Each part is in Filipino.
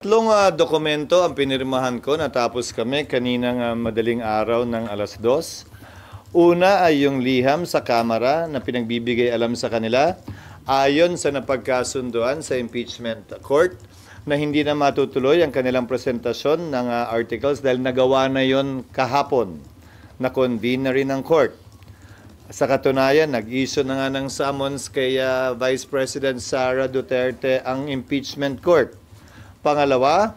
Tatlong dokumento ang pinirmahan ko natapos kami kaninang madaling araw ng 2:00. Una ay yung liham sa Kamara na pinagbibigay alam sa kanila ayon sa napagkasunduan sa impeachment court na hindi na matutuloy ang kanilang presentasyon ng articles dahil nagawa na yon kahapon. Na-convene na rin ang court. Sa katunayan, nag-issue na nga ng summons kay Vice President Sara Duterte ang impeachment court. Pangalawa,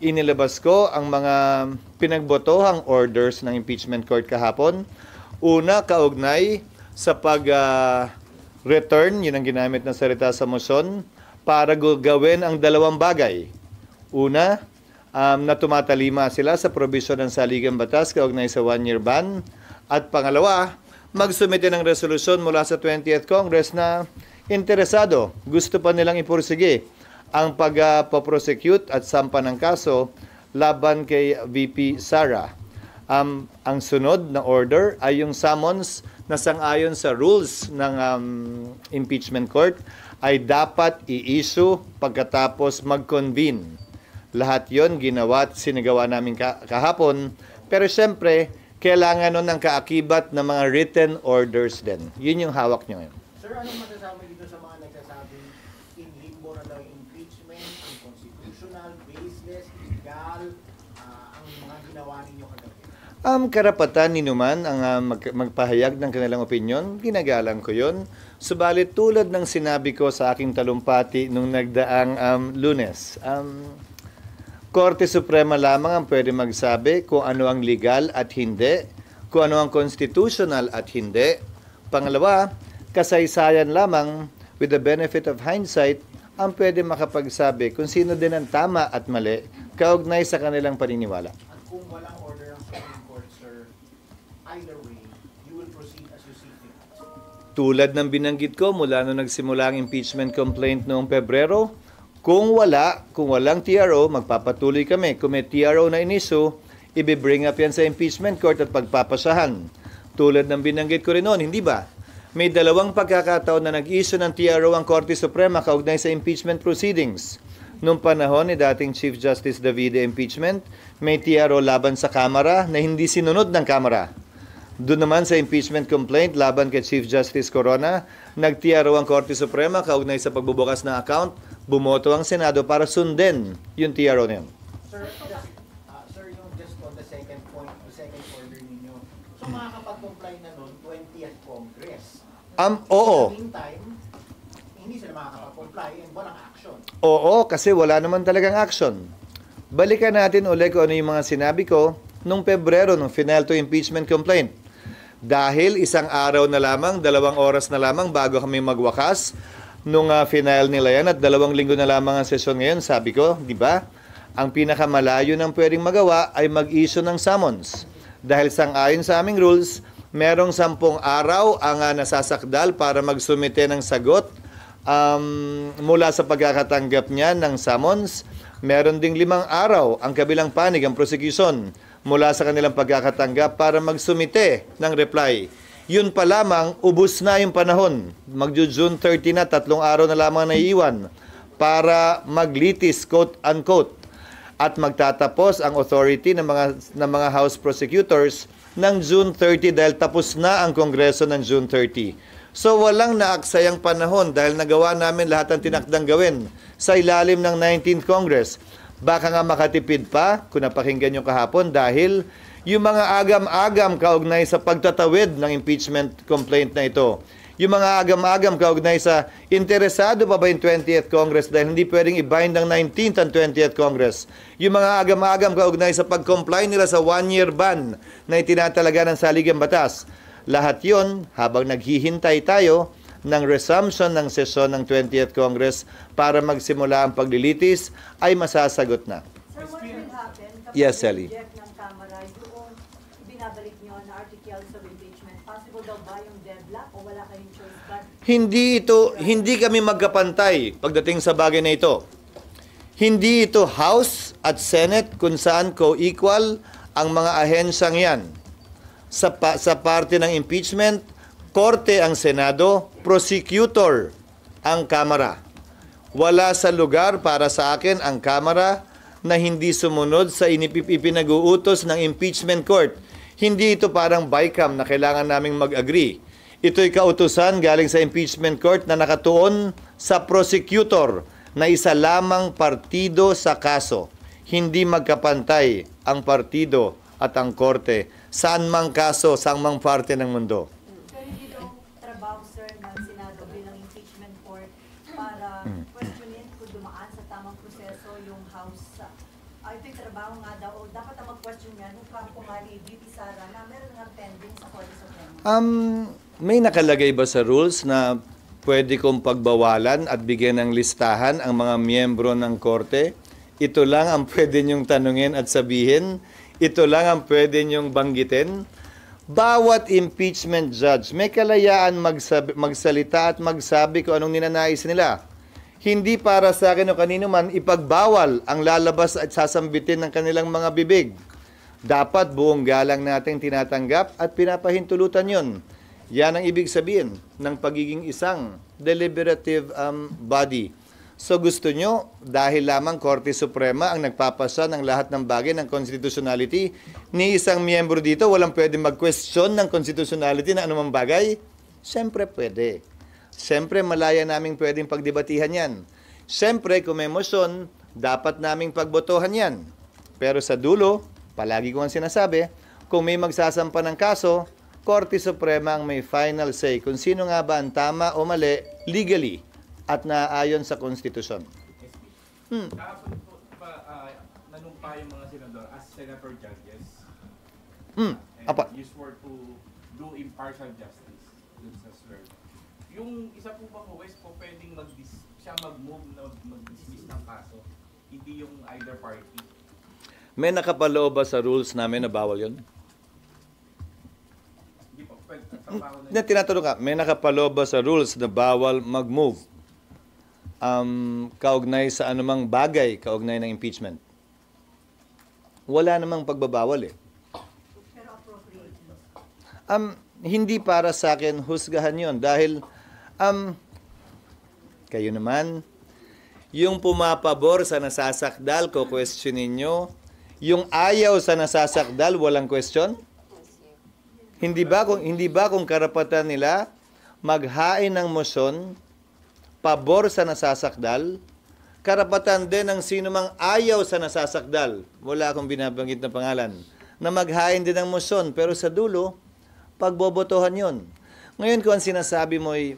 inilabas ko ang mga pinagbotohang orders ng impeachment court kahapon. Una, kaugnay sa pag-return, yun ang ginamit na salita sa motion, para gawin ang dalawang bagay. Una, na tumatalima sila sa probisyon ng saligang batas kaugnay sa 1-year ban. At pangalawa, magsumite ng resolusyon mula sa 20th Congress na interesado, gusto pa nilang ipursige ang pag-prosecute at sampa ng kaso laban kay VP Sara. Ang sunod na order ay yung summons na sang-ayon sa rules ng impeachment court ay dapat i-issue pagkatapos mag-convene. Lahat yon ginawa at sinagawa namin kahapon. Pero siyempre, kailangan nun ng kaakibat ng mga written orders din. Yun yung hawak nyo ngayon. Sir, anong masasabi dito sa mga nagsasabing in limbo na daw yung impeachment, unconstitutional, baseless, illegal, ang mga ginawa ninyo kagabi? Karapatan ni Numan ang magpahayag ng kanilang opinyon. Ginagalang ko yon. Subalit tulad ng sinabi ko sa aking talumpati nung nagdaang Lunes, Korte Suprema lamang ang pwede magsabi kung ano ang legal at hindi, kung ano ang constitutional at hindi. Pangalawa, kasaysayan lamang with the benefit of hindsight ang pwede makapagsabi kung sino din ang tama at mali kaugnay sa kanilang paniniwala. At kung walang order ng Supreme Court, sir, either way, you will proceed as you see fit. Tulad ng binanggit ko mula nung nagsimula ang impeachment complaint noong Pebrero, kung walang TRO, magpapatuloy kami. Kung may TRO na iniso, i-bring up yan sa impeachment court at pagpapasahan. Tulad ng binanggit ko rin noon, hindi ba? May dalawang pagkakataon na nag-issue ng TRO ang Korte Suprema kaugnay sa impeachment proceedings. Noong panahon ni dating Chief Justice Davide impeachment, may TRO laban sa Kamara na hindi sinunod ng Kamara. Doon naman sa impeachment complaint laban kay Chief Justice Corona, nag-TRO ang Korte Suprema kaugnay sa pagbubukas ng account, bumoto ang Senado para sundin yung TRO na yun. Sir, yung just on the second point, the second order ninyo, so makakapag-comply na nun 20th Congress. Oo. In the meantime, hindi sila makakapag-comply and walang action. Oo, kasi wala naman talagang action. Balikan natin ulit kung ano yung mga sinabi ko nung Pebrero, nung final to impeachment complaint. Dahil isang araw na lamang, 2 oras na lamang bago kami magwakas, nung final nila yan at 2 linggo na lamang ang sesyon ngayon, sabi ko, di ba? Ang pinakamalayo ng pwedeng magawa ay mag-issue ng summons. Dahil sang-ayon sa aming rules, merong 10 araw ang nasasakdal para magsumite ng sagot mula sa pagkakatanggap niya ng summons. Meron ding 5 araw ang kabilang panig, ang prosecution, mula sa kanilang pagkakatanggap para magsumite ng reply. Yun pa lamang, ubus na yung panahon. Mag-June 30 na, 3 araw na lamang naiiwan para maglitis, quote-unquote. At magtatapos ang authority ng mga House prosecutors ng June 30 dahil tapos na ang Kongreso ng June 30. So walang naaksayang panahon dahil nagawa namin lahat ng tinakdang gawin sa ilalim ng 19th Congress. Baka nga makatipid pa kung napakinggan nyo kahapon dahil yung mga agam-agam kaugnay sa pagtatawid ng impeachment complaint na ito, yung mga agam-agam kaugnay sa interesado pa ba yung 20th Congress dahil hindi pwedeng i-bind ng 19th and 20th Congress, yung mga agam-agam kaugnay sa pag-comply nila sa 1-year ban na itinatalaga ng saligang batas, lahat yon habang naghihintay tayo ng resumption ng sesyon ng 20th Congress para magsimula ang paglilitis ay masasagot na. Sir, what will happen kapag Yes, Sally. reject ng Kamara yung binabalik nyo na articles of impeachment? Possible daw ba yung deadlock o wala kayong choice but? Hindi kami magkapantay pagdating sa bagay na ito. Hindi ito House at Senate kung saan co-equal ang mga ahensyang yan. Sa parte ng impeachment, Korte ang Senado, prosecutor ang Kamara. Wala sa lugar para sa akin ang Kamara na hindi sumunod sa ipinag-uutos ng impeachment court. Hindi ito parang BICAM na kailangan naming mag-agree. Ito'y kautusan galing sa impeachment court na nakatuon sa prosecutor na isa lamang partido sa kaso. Hindi magkapantay ang partido at ang korte. Saan mang kaso, saan mang parte ng mundo. Pero hindi daw trabaho, sir, ng Senado bilang impeachment court para questionin kung dumaan sa tamang proseso yung House. Ito'y trabaho nga daw, o dapat ang mag-question yan kung Campo-Mari, BP Sara, na meron nga pending sa Korte Suprema. May nakalagay ba sa rules na pwede kong pagbawalan at bigyan ng listahan ang mga miyembro ng korte? Ito lang ang pwede niyong tanungin at sabihin? Ito lang ang pwede niyong banggitin? Bawat impeachment judge may kalayaan magsalita at magsabi kung anong ninanais nila. Hindi para sa akin o kanino man ipagbawal ang lalabas at sasambitin ng kanilang mga bibig. Dapat buong galang nating tinatanggap at pinapahintulutan yon. Yan ang ibig sabihin ng pagiging isang deliberative body. So gusto nyo, dahil lamang Korte Suprema ang nagpapasa ng lahat ng bagay ng constitutionality, ni isang miyembro dito walang pwede mag-question ng constitutionality na anumang bagay? Siyempre pwede. Siyempre malaya naming pwedeng pagdebatihan yan. Siyempre kung may motion, dapat naming pagbotohan yan. Pero sa dulo, palagi ko ang sinasabi, kung may magsasampa ng kaso, Korte Suprema ang may final say kung sino nga ba ang tama o mali legally at naaayon sa konstitusyon. Kahapon po nanumpa yung mga senador as senator judges. Apa. You swore to do impartial justice dun sa swear. Yung isa po ba po, West po pwedeng siya mag-move na mag-dismiss ng kaso, hindi yung either party? May nakapaloob ba sa rules namin na bawal yun? Hindi po, pwede trabaho na Tinatanong ka, may nakapaloob ba sa rules na bawal mag-move? Kaugnay sa anumang bagay, kaugnay ng impeachment. Wala namang pagbabawal eh. Pero appropriations. Hindi para sa akin husgahan yon dahil kayo naman, yung pumapabor sa nasasakdal, ko questionin nyo. Yung ayaw sa nasasakdal, walang question? Hindi ba kung karapatan nila maghain ng motion pabor sa nasasakdal, karapatan din ng sino mang ayaw sa nasasakdal, wala akong binabanggit na pangalan, na maghain din ng motion, pero sa dulo, pagbobotohan yon. Ngayon kung ang sinasabi mo ay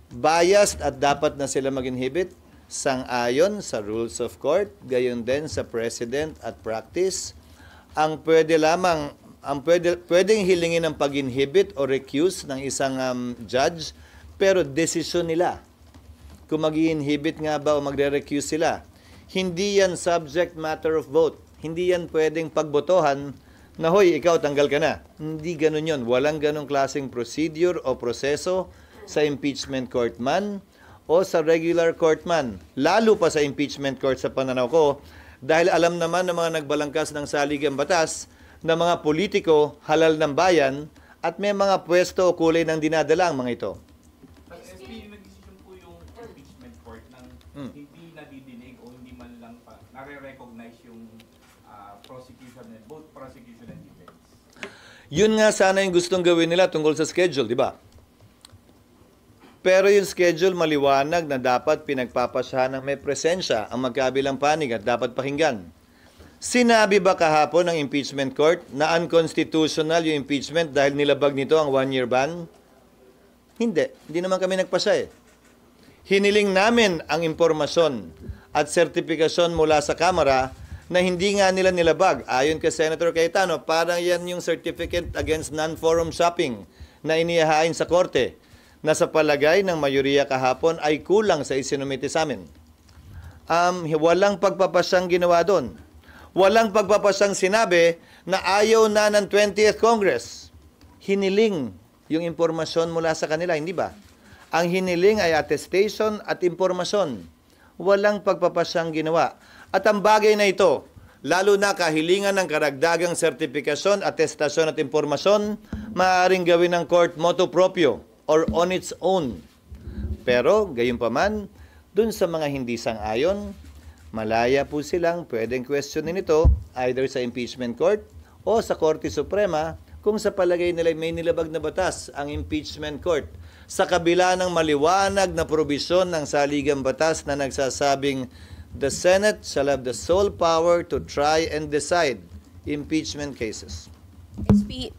biased at dapat na sila mag-inhibit, sang-ayon sa rules of court, gayon din sa precedent at practice, ang pwedeng hilingin ng pag-inhibit o recuse ng isang judge, pero desisyon nila kung mag-i-inhibit nga ba o magre-recuse sila. Hindi yan subject matter of vote. Hindi yan pwedeng pagbotohan na, hoy, ikaw, tanggal ka na. Hindi ganun yun. Walang ganung klaseng procedure o proseso sa impeachment court man o sa regular court man. Lalo pa sa impeachment court sa pananaw ko, dahil alam naman ng mga nagbalangkas ng saligang batas na mga politiko halal ng bayan at may mga pwesto o kulay ng dinadala ang mga ito. Sa SP, nag-decision po yung impeachment court ng hindi nadidinig o hindi man lang pa nare-recognize yung prosecution and both prosecution and defense. Yun nga sana yung gustong gawin nila tungkol sa schedule, di ba? Pero yung schedule maliwanag na dapat pinagpapasyahan ng may presensya ang magkabilang panig at dapat pakinggan. Sinabi ba kahapon ng impeachment court na unconstitutional yung impeachment dahil nilabag nito ang 1-year ban? Hindi. Hindi naman kami nagpasya eh. Hiniling namin ang impormasyon at sertifikasyon mula sa Kamara na hindi nga nila nilabag. Ayon kay Senator Cayetano, parang yan yung certificate against non-forum shopping na inihahain sa korte na sa palagay ng mayoriya kahapon ay kulang sa isinumite sa amin. Walang pagpapasyang ginawa doon. Walang pagpapasyang sinabi na ayaw na ng 20th Congress. Hiniling yung impormasyon mula sa kanila, hindi ba? Ang hiniling ay attestation at impormasyon. Walang pagpapasyang ginawa. At ang bagay na ito, lalo na kahilingan ng karagdagang sertifikasyon, atestasyon at impormasyon, maaaring gawin ng court motu proprio or on its own. Pero, gayunpaman, Dun sa mga hindi sang-ayon, malaya po silang pwedeng questionin ito either sa impeachment court o sa Korte Suprema kung sa palagay nila may nilabag na batas ang impeachment court sa kabila ng maliwanag na probisyon ng saligang batas na nagsasabing the Senate shall have the sole power to try and decide impeachment cases. SP,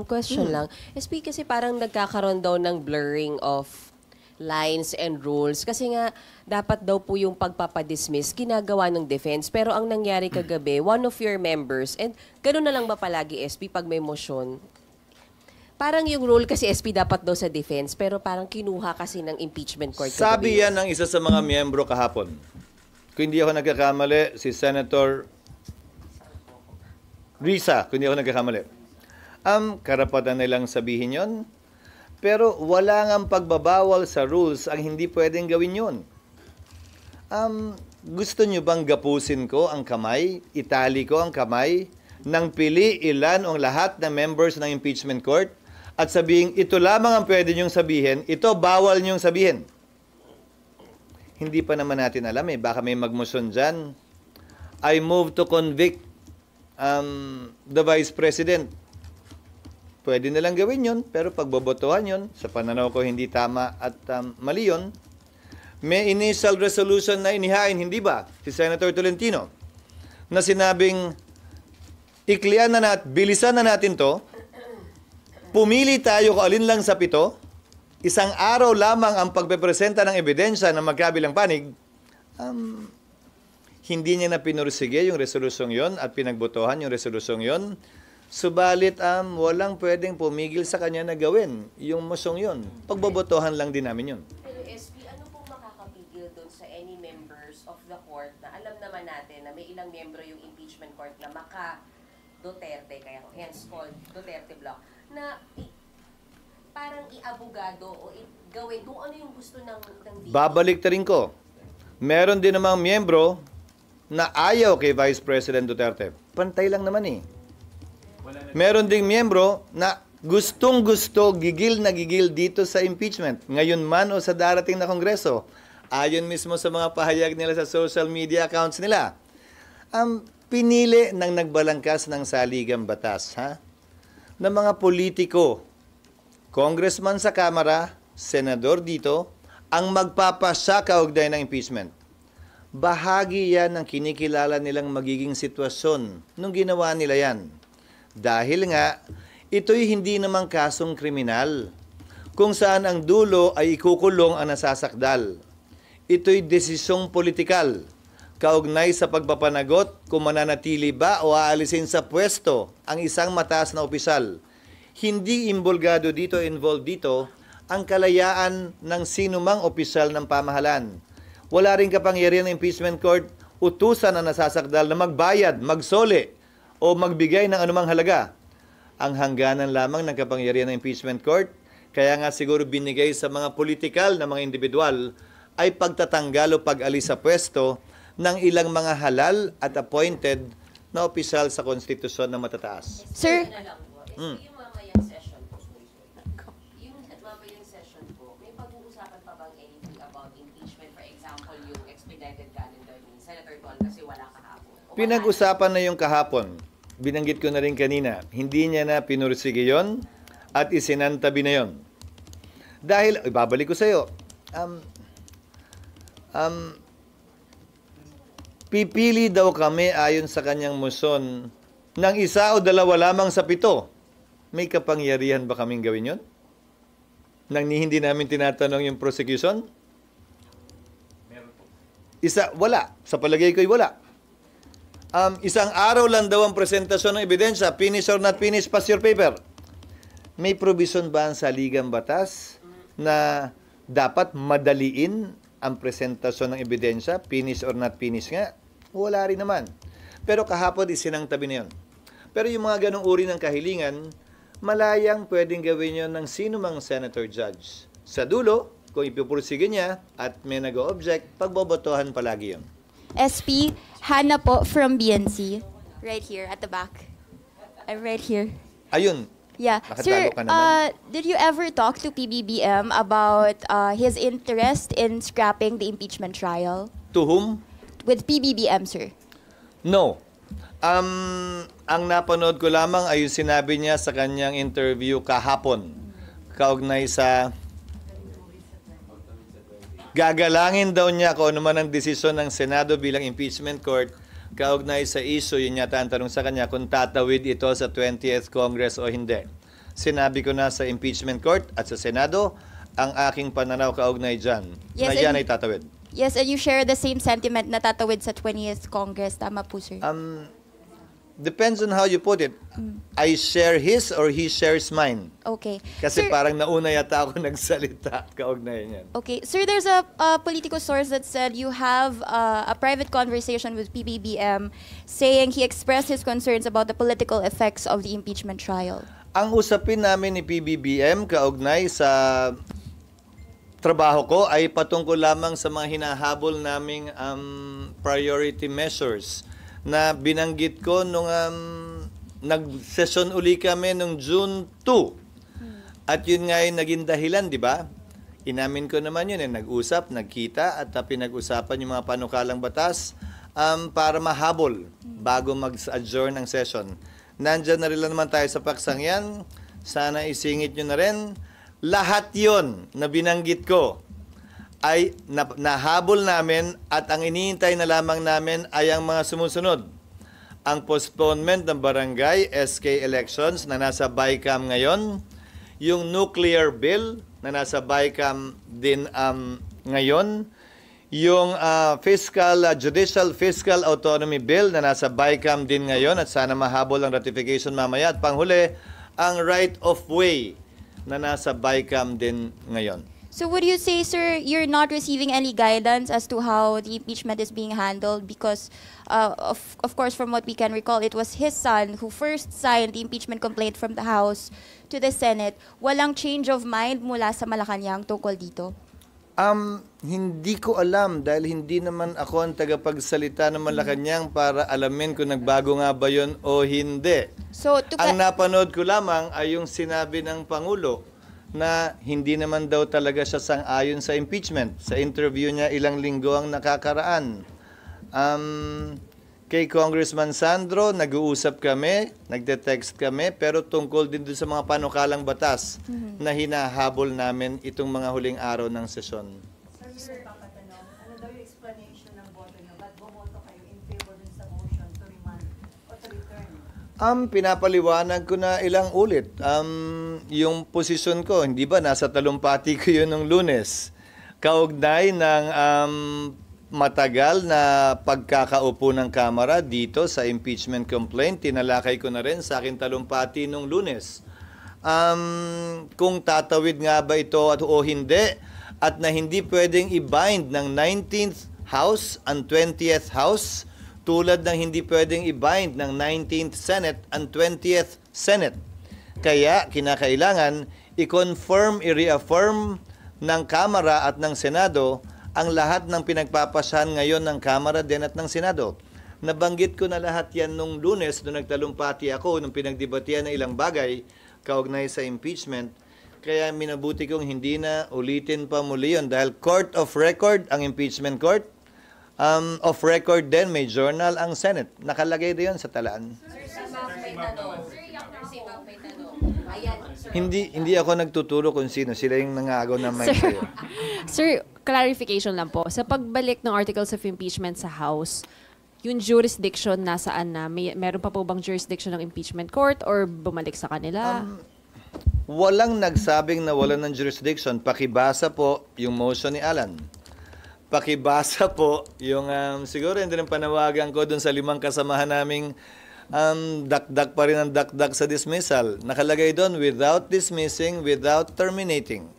question lang. SP, kasi parang nagkakaroon daw ng blurring of lines and rules. Kasi nga, dapat daw po yung pagpapadismiss ginagawa ng defense. Pero ang nangyari kagabi, one of your members, and gano'n na lang ba palagi, SP, pag may motion? Parang yung rule kasi, SP, dapat daw sa defense, pero parang kinuha kasi ng impeachment court kagabi. Sabi yan ng isa sa mga miyembro kahapon. Kung hindi ako nagkakamali, si Senator Risa, kung hindi ako nagkakamali. Karapatan nilang sabihin yon. Pero wala ngang pagbabawal sa rules ang hindi pwedeng gawin yun. Gusto nyo bang gapusin ko ang kamay, itali ko ang kamay, nang pili ilan o lahat ng members ng impeachment court at sabihin, ito lamang ang pwede nyong sabihin, ito bawal nyong sabihin. Hindi pa naman natin alam baka may magmotion dyan. I move to convict the Vice President. Pwede nilang gawin yun, pero pagbobotohan yun, sa pananaw ko hindi tama at mali yun. May initial resolution na inihain, hindi ba? Si Senator Tolentino, na sinabing, iklian na bilisan na natin to, pumili tayo kung alin lang sa 7, isang araw lamang ang pagpepresenta ng ebidensya ng magkabilang panig, hindi niya na pinursige yung resolusyong yon at pinagbotohan yung resolusyong yon. Subalit, walang pwedeng pumigil sa kanya na gawin yung mosyong yon. Pagbobotohan lang din namin yun. Pero SP, ano pong makakapigil doon sa any members of the court na alam naman natin na may ilang membro yung impeachment court na maka-Duterte, kaya henceforth Duterte block, na parang i-abogado o gawin kung ano yung gusto ng Babalik ta rin ko. Meron din namang miyembro na ayaw kay Vice President Duterte. Pantay lang naman Meron ding miyembro na gustong-gusto, gigil na gigil dito sa impeachment. Ngayon man o sa darating na Kongreso. Ayon mismo sa mga pahayag nila sa social media accounts nila. Pinili ng nagbalangkas ng saligang batas, ng mga politiko, congressman sa Kamara, senador dito, ang magpapasya kaugnay ng impeachment. Bahagi yan ng kinikilala nilang magiging sitwasyon nung ginawa nila yan. Dahil nga, ito'y hindi namang kasong kriminal, kung saan ang dulo ay ikukulong ang nasasakdal. Ito'y desisyong politikal, kaugnay sa pagpapanagot kung mananatili ba o aalisin sa pwesto ang isang mataas na opisyal. Hindi involved dito ang kalayaan ng sinumang opisyal ng pamahalaan. Wala rin kapangyarihan ng impeachment court utusan ang nasasakdal na magbayad, magsole, o magbigay ng anumang halaga. Ang hangganan lamang ng kapangyarihan ng impeachment court, kaya nga siguro binigay sa mga politikal na mga individual, ay pagtatanggal o pag-alis sa pwesto ng ilang mga halal at appointed na opisyal sa konstitusyon na matataas. Sir, yung mamayang session po, yung mamayang session po, may pag-uusapan pa bang anything about impeachment? For example, yung expedited calendar ni Senator Tol kasi wala kahapon. Pinag-usapan na yung kahapon. Binanggit ko na rin kanina, hindi niya na pinursige yon at isinantabi na yon. Dahil, ibabalik ko sa iyo, pipili daw kami ayon sa kanyang motion ng 1 o 2 lamang sa 7. May kapangyarihan ba kaming gawin yon? Nang hindi namin tinatanong yung prosecution? Meron po. Wala. Sa palagay ko'y wala. Isang araw lang daw ang presentasyon ng ebidensya, finish or not finish, pass your paper. May provision ba ang saligang batas na dapat madaliin ang presentasyon ng ebidensya, finish or not finish nga? Wala rin naman. Pero kahapon isinangtabi na yun. Pero yung mga ganong uri ng kahilingan, malayang pwedeng gawin yun ng sino mang senator judge. Sa dulo, kung ipupursige niya at may nag-o-object, pagbobotohan palagi yun. SP, Hannah po from BNC. Right here, at the back. I'm right here. Ayun, Yeah. Nakatalo Sir, ka naman. did you ever talk to PBBM about his interest in scrapping the impeachment trial? To whom? With PBBM, sir. No. Ang napanood ko lamang ay yung sinabi niya sa kanyang interview kahapon. Kaugnay sa gagalangin daw niya kung ano man ang desisyon ng Senado bilang impeachment court kaugnay sa issue, yun yata ang tanong sa kanya kung tatawid ito sa 20th Congress o hindi. Sinabi ko na sa impeachment court at sa Senado ang aking pananaw kaugnay dyan na Yes, yan and- ay tatawid. Yes, and you share the same sentiment na tatawid sa 20th Congress. Tama po, sir. Depends on how you put it. I share his or he shares mine. Okay. Kasi Sir, parang nauna yata ako nagsalita kaugnay niyan. okay. Sir, there's a political source that said you have a private conversation with PBBM saying he expressed his concerns about the political effects of the impeachment trial. Ang usapin namin ni PBBM kaugnay sa trabaho ko ay patungkol lamang sa mga hinahabol naming priority measures na binanggit ko nung nag-session uli kami nung June 2. At yun nga yung naging dahilan, di ba? Inamin ko naman yun, nag-usap, nagkita at pinag-usapan yung mga panukalang batas para mahabol bago mag-adjourn ang session. Nandyan na rin naman tayo sa paksang yan. Sana isingit nyo na rin. Lahat yon na binanggit ko ay nahabol namin at ang iniintay na lamang namin ay ang mga sumusunod. Ang postponement ng barangay SK elections na nasa BICAM ngayon, yung nuclear bill na nasa BICAM din ngayon, yung judicial fiscal autonomy bill na nasa BICAM din ngayon at sana mahabol ang ratification mamaya, at panghuli, ang right of way na nasa BICAM din ngayon. So would you say, sir, you're not receiving any guidance as to how the impeachment is being handled? Because, of course, from what we can recall, it was his son who first signed the impeachment complaint from the House to the Senate. Walang change of mind mula sa Malacanang tungkol dito? Hindi ko alam dahil hindi naman ako ang tagapagsalita ng Malacanang para alamin kung nagbago nga ba yun o hindi. So, Ang napanood ko lamang ay yung sinabi ng Pangulo na hindi naman daw talaga siya sang-ayon sa impeachment. Sa interview niya ilang linggo ang nakakaraan. Kay Congressman Sandro, nag-uusap kami, nagde-text kami, pero tungkol din doon sa mga panukalang batas na hinahabol namin itong mga huling araw ng sesyon. Sir, papatanong, ano daw yung explanation ng boto niyo? Ba't bumoto kayo in favor dun sa motion to remand o to return? Pinapaliwanag ko na ilang ulit. Yung posisyon ko, hindi ba, nasa talumpati ko yun nung Lunes. Kaugnay ng matagal na pagkakaupo ng Kamara dito sa impeachment complaint, tinalakay ko na rin sa aking talumpati nung Lunes. Kung tatawid nga ba ito o hindi, at na hindi pwedeng i-bind ng 19th House and 20th House, tulad ng hindi pwedeng i-bind ng 19th Senate and 20th Senate. Kaya kinakailangan i-confirm, i-reaffirm ng Kamara at ng Senado ang lahat ng pinagpapasahan ngayon ng Kamara din at ng Senado. Nabanggit ko na lahat yan nung Lunes, nung nagtalumpati ako, nung pinagdebatihan na ilang bagay kaugnay sa impeachment. Kaya minabuti kong hindi na ulitin pa muli yun dahil court of record ang impeachment court. Of record din, may journal ang Senate. Nakalagay din yun sa talaan. Hindi ako nagtuturo kung sino. Sila yung nangagaw ng mic sa'yo. Sir, clarification lang po. Sa pagbalik ng articles of impeachment sa House, yung jurisdiction nasaan na? Meron pa po bang jurisdiction ng impeachment court or bumalik sa kanila? Walang nagsabing na wala ng jurisdiction. Pakibasa po yung motion ni Alan. Pakibasa po yung, siguro hindi rin panawagan ko dun sa 5 kasamahan naming dakdak pa rin ang dakdak sa dismissal. Nakalagay doon, without dismissing, without terminating.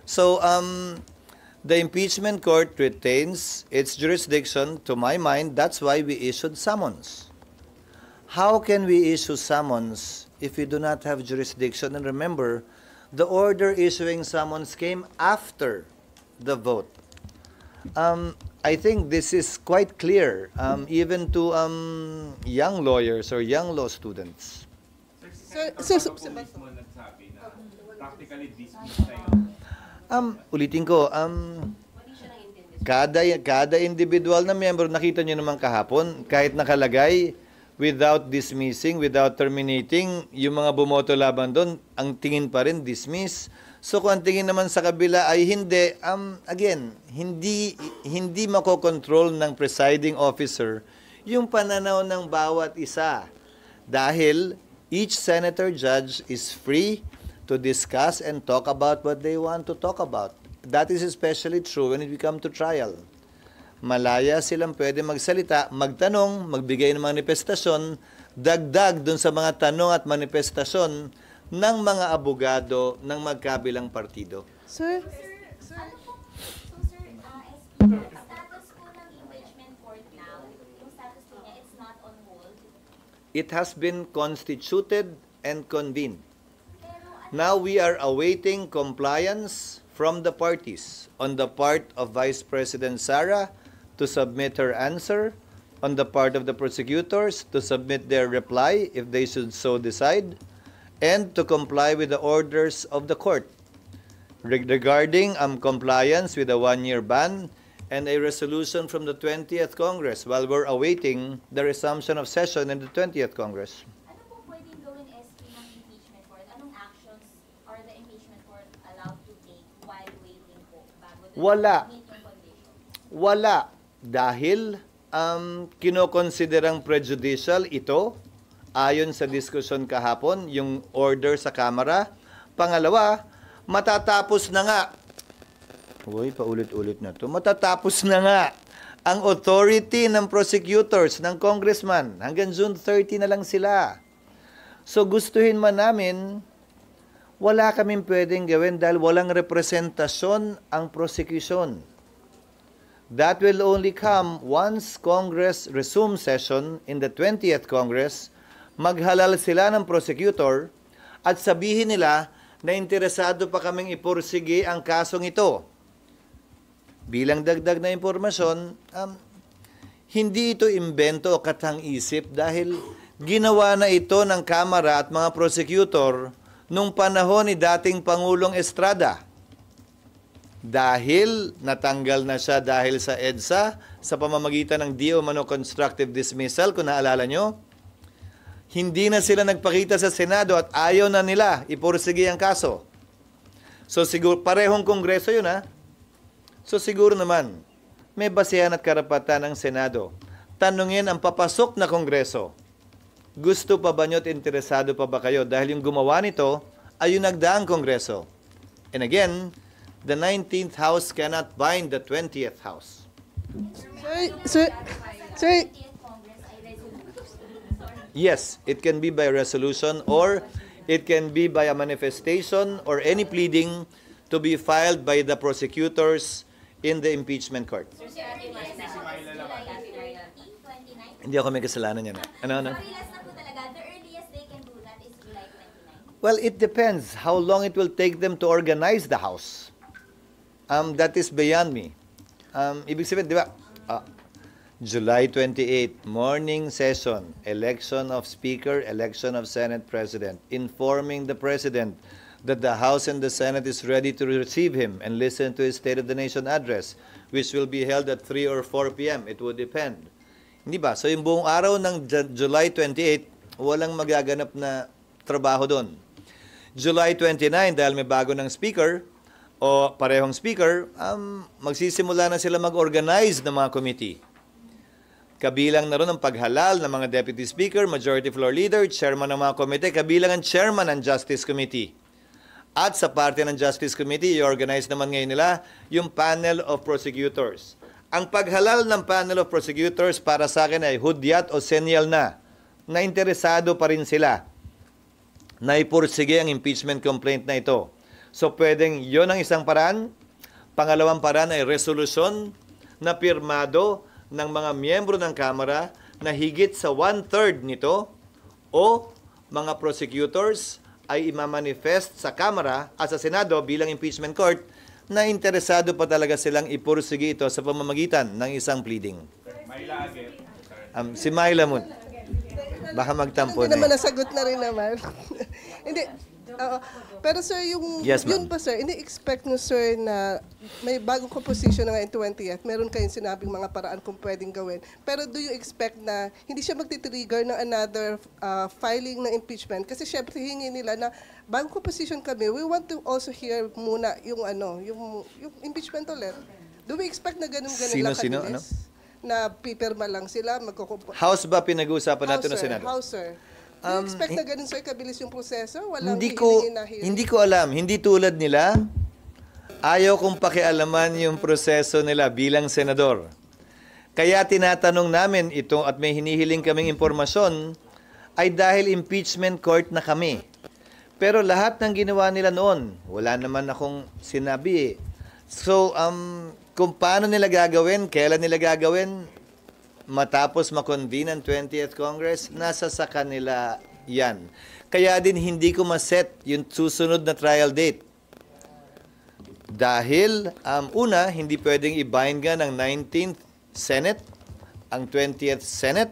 So, the impeachment court retains its jurisdiction, to my mind. That's why we issued summons. How can we issue summons if we do not have jurisdiction? And remember, the order issuing summons came after the vote. I think this is quite clear, even to young lawyers or young law students. Senator Bato po mismo nagsabi na practically dismissed na yun. Ulitin ko, kada individual na miyembro, nakita nyo naman kahapon, kahit nakalagay, without dismissing, without terminating, yung mga bumoto laban doon, ang tingin pa rin, dismiss. So kung ang tingin naman sa kabila ay hindi, again, hindi makokontrol ng presiding officer yung pananaw ng bawat isa. Dahil each senator judge is free to discuss and talk about what they want to talk about. That is especially true when it comes to trial. Malaya silang pwede magsalita, magtanong, magbigay ng manifestasyon, dagdag dun sa mga tanong at manifestasyon ng mga abogado ng magkabilang partido. Sir? Ano po? So, sir, status po ng impeachment court now, yung status po niya, it's not on hold. It has been constituted and convened. Pero Now we are awaiting compliance from the parties on the part of Vice President Sara to submit her answer, on the part of the prosecutors to submit their reply if they should so decide, and to comply with the orders of the court regarding compliance with a 1-year ban and a resolution from the 20th Congress while we're awaiting the resumption of session in the 20th Congress. ano po pwedeng gawin SK ng impeachment court? Anong actions are the impeachment court allowed to take while waiting po bago Wala. meet yung condition? Wala. Dahil kinokonsiderang prejudicial ito ayon sa diskusyon kahapon, yung order sa Kamara. Pangalawa, matatapos na nga. Uy, paulit-ulit na to. Matatapos na nga ang authority ng prosecutors, ng congressman. Hanggang June 30 na lang sila. So gustuhin man namin, wala kaming pwedeng gawin dahil walang representasyon ang prosecution. That will only come once Congress resumes session in the 20th Congress, maghalal sila ng prosecutor at sabihin nila na interesado pa kaming ipursige ang kasong ito. Bilang dagdag na impormasyon, hindi ito imbento o katang-isip dahil ginawa na ito ng Kamara at mga prosecutor nung panahon ni dating Pangulong Estrada. Dahil natanggal na siya dahil sa EDSA sa pamamagitan ng di umano constructive dismissal, kung naalala nyo, hindi na sila nagpakita sa Senado at ayaw na nila ipursige ang kaso. So siguro, parehong kongreso yun ha. So siguro naman, may basehan at karapatan ng Senado. Tanungin ang papasok na kongreso. Gusto pa ba nyo at interesado pa ba kayo? Dahil yung gumawa nito ay yung nagdaang kongreso. And again, the 19th House cannot bind the 20th House. Sir? Yes, it can be by resolution or it can be by a manifestation or any pleading to be filed by the prosecutors in the impeachment court. Hindi ako may kasalanan yan. Ano? The earliest they can do that is July 29. Well, it depends how long it will take them to organize the House. That is beyond me. Ibig sabihin, di ba? July 28, morning session, election of Speaker, election of Senate President, informing the President that the House and the Senate is ready to receive him and listen to his State of the Nation address, which will be held at 3 or 4 p.m. It would depend. Hindi ba? So yung buong araw ng July 28, walang magaganap na trabaho doon. July 29, dahil may bago ng Speaker, o parehong Speaker, magsisimula na sila mag-organize ng mga committee. Kabilang na ron ang paghalal ng mga Deputy Speaker, Majority Floor Leader, Chairman ng mga komite, kabilang ang Chairman ng Justice Committee. At sa parte ng Justice Committee, i-organize naman ngayon nila yung Panel of Prosecutors. Ang paghalal ng Panel of Prosecutors para sa akin ay hudyat o senyal na interesado pa rin sila na ipursige ang impeachment complaint na ito. So pwedeng yon ang isang paraan. Pangalawang paraan ay resolusyon na pirmado ng mga miyembro ng Kamara na higit sa 1/3 nito o mga prosecutors ay imamanifest sa Kamara at sa Senado bilang impeachment court na interesado pa talaga silang ipursige ito sa pamamagitan ng isang pleading. Myla again. Si Myla muna. Baka magtampo Hindi na naman eh. nasagot na rin naman. Hindi. Oo. Pero sir, yung Yes, ma'am. yun pa sir, ini-expect nyo sir na may bagong composition na ngayon 20th, meron kayong sinabing mga paraan kung pwedeng gawin. Pero do you expect na hindi siya magti-trigger ng another filing ng impeachment? Kasi syempre hingi nila na bagong composition kami, we want to also hear muna yung yung impeachment ulit. Do we expect na ganun-ganun lang Sino? kabilis? Na pipirma lang sila, House ba pinag-uusapan natin ng Senado? House, sir. Do you expect na ganun, sir, kabilis yung proseso? Walang Hindi hihilingin na ko alam. Hindi tulad nila. Ayaw kong pakialaman yung proseso nila bilang senador. Kaya tinatanong namin ito at may hinihiling kaming impormasyon ay dahil impeachment court na kami. Pero lahat ng ginawa nila noon, wala naman akong sinabi eh. So, kung paano nila gagawin, kailan nila gagawin, matapos makonvene ang 20th Congress, nasa sa kanila yan. Kaya din hindi ko maset yung susunod na trial date. Dahil, una, hindi pwedeng i-bind nga ng 19th Senate, ang 20th Senate,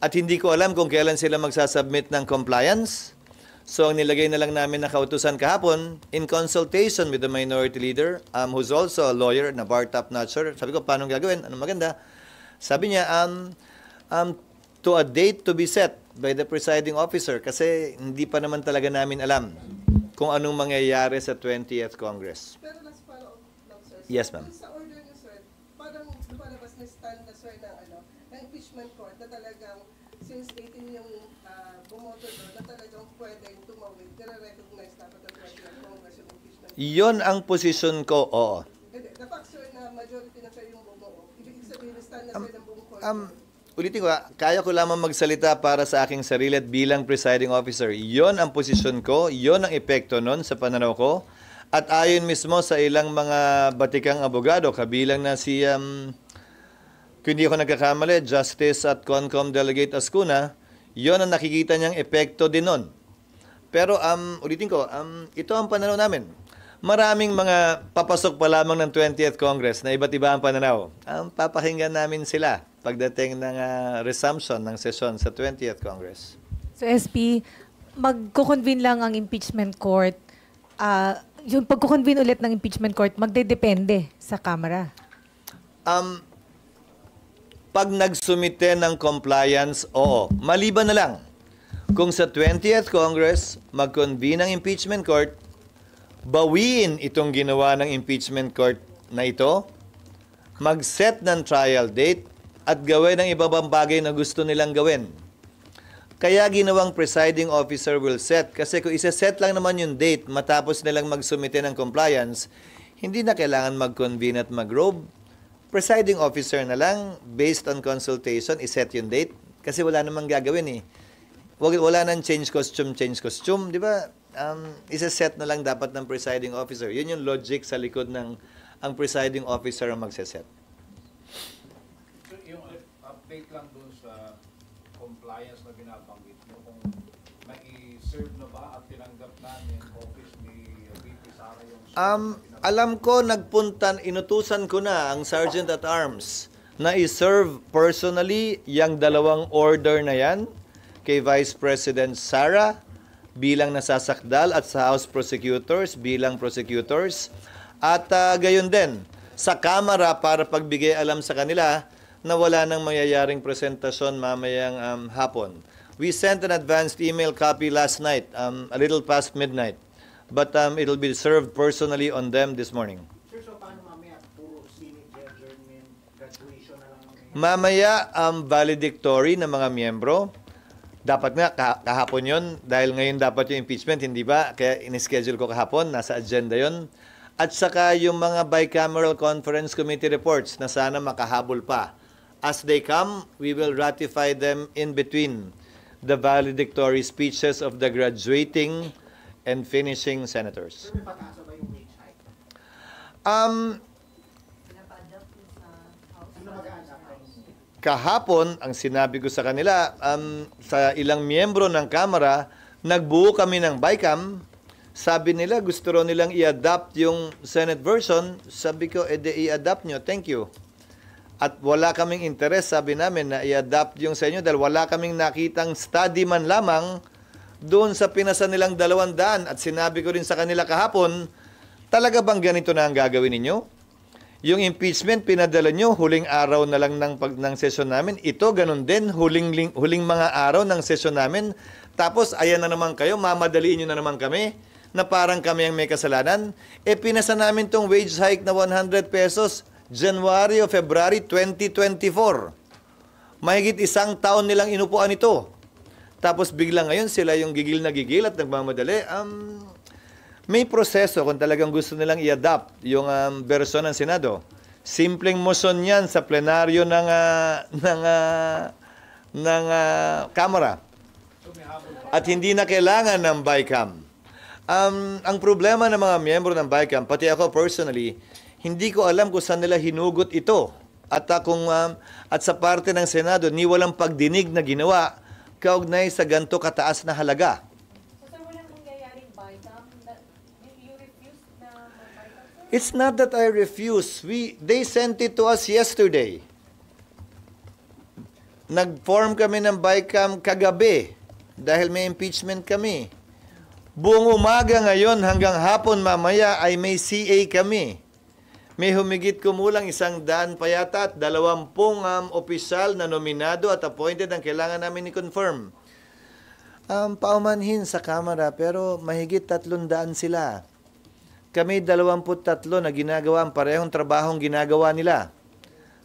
at hindi ko alam kung kailan sila magsasubmit ng compliance. So, ang nilagay na lang namin na kautusan kahapon, in consultation with the minority leader, who's also a lawyer na bar top-notcher, sabi ko, paano gagawin? Anong maganda? Sabi niya, to a date to be set by the presiding officer kasi hindi pa naman talaga namin alam kung anong mangyayari sa 20th Congress. Pero last follow-up lang, sir. Yes, ma'am. Sa order niyo, sir, parang lumalabas na stand na, sir, ng impeachment court na talagang since 18 yung bumoto doon, na talagang pwedeng tumawid, nire-recognize dapat ng 20th Congress yung impeachment. Iyon ang posisyon ko, oo. The fact, sir, na majority na sir yung bumuo, ibig sabihin stand na, sir, ng buong court. Ulitin ko, kaya ko lamang magsalita para sa aking sarili at bilang presiding officer. Iyon ang posisyon ko, iyon ang epekto nun sa pananaw ko. At ayon mismo sa ilang mga batikang abogado, kabilang na si, kung hindi ako nagkakamali, Justice at Concom Delegate Ascuna, iyon ang nakikita niyang epekto din nun. Pero ulitin ko, ito ang pananaw namin. Maraming mga papasok pa lamang ng 20th Congress na iba't iba ang pananaw. Papakinggan namin sila pagdating ng resumption ng sesyon sa 20th Congress. So SP, magko-convene lang ang impeachment court. Yung pagko-convene ulit ng impeachment court, magdedepende sa Kamara. Pag nagsumite ng compliance, oo. Maliban na lang, kung sa 20th Congress, mag-convene ang impeachment court, bawiin itong ginawa ng impeachment court na ito, mag-set ng trial date, at gawin ang ibang bagay na gusto nilang gawin. Kaya ginawang presiding officer will set. Kasi kung isa-set lang naman yung date matapos nilang magsumite ng compliance, hindi na kailangan mag-convene at mag-robe. Presiding officer na lang, based on consultation, iset yung date. Kasi wala namang gagawin eh. Wala nang change costume, di ba? Isa-set na lang dapat ng presiding officer. Yun yung logic sa likod ng ang presiding officer ang magse-set. Yung update lang dun sa compliance na binabanggit mo, kung nai-serve na ba at tinanggap na yung office ni VP Sara yung alam ko, inutusan ko na ang Sergeant at Arms na i-serve personally yung dalawang order na yan kay Vice President Sara bilang nasasakdal at sa House Prosecutors bilang prosecutors at gayon din sa Kamara para pagbigay alam sa kanila na wala nang mangyayaring presentasyon mamayang hapon. We sent an advanced email copy last night, a little past midnight. But it'll be served personally on them this morning. Sir, so paano mamaya? Puro Senate adjournment, graduation na lang mamaya? Mamaya, valedictory ng mga miyembro. Dapat nga, kahapon yon dahil ngayon dapat yung impeachment, hindi ba? Kaya in-schedule ko kahapon, nasa agenda yon. At saka yung mga bicameral conference committee reports na sana makahabol pa. As they come, we will ratify them in between the valedictory speeches of the graduating and finishing senators. Sir, may pag-asa ba yung wage hike? Pinapadap sa House. Sino mag-aasa? Kahapon, ang sinabi ko sa kanila, sa ilang miyembro ng Kamara, nagbuo kami ng BICAM. Sabi nila, gusto rin nilang i-adapt yung Senate version. Sabi ko, i-adapt nyo, thank you. At wala kaming interest, sabi namin, na i-adapt yung sa inyo dahil wala kaming nakitang study man lamang doon sa pinasa nilang 200. At sinabi ko rin sa kanila kahapon, talaga bang ganito na ang gagawin ninyo? Yung impeachment, pinadala nyo, huling araw na lang ng session namin. Ito, ganun din, huling mga araw ng session namin. Tapos, ayan na naman kayo, mamadaliin nyo na naman kami, na parang kami ang may kasalanan. Pinasa namin tong wage hike na 100 pesos, January o February 2024. Mahigit 1 taon nilang inupuan ito. Tapos bigla ngayon sila yung gigil na gigil at nagmamadali. May proseso kung talagang gusto nilang i-adapt yung bersyon ng Senado. Simpleng motion yan sa plenaryo ng Kamara. At hindi na kailangan ng BICAM. Ang problema ng mga miyembro ng BICAM, pati ako personally, hindi ko alam kung saan nila hinugot ito. At at sa parte ng Senado, ni walang pagdinig na ginawa kaugnay sa ganito kataas na halaga. It's not that I refuse. They sent it to us yesterday. Nag-form kami ng BICAM kagabi dahil may impeachment kami. Buong umaga ngayon hanggang hapon mamaya ay may CA kami. May humigit kumulang 100 pa yata at 20 opisyal na nominado at appointed ang kailangan namin i-confirm. Paumanhin sa Kamara pero mahigit 300 sila. Kami 23 na ginagawa ang parehong trabahong ginagawa nila.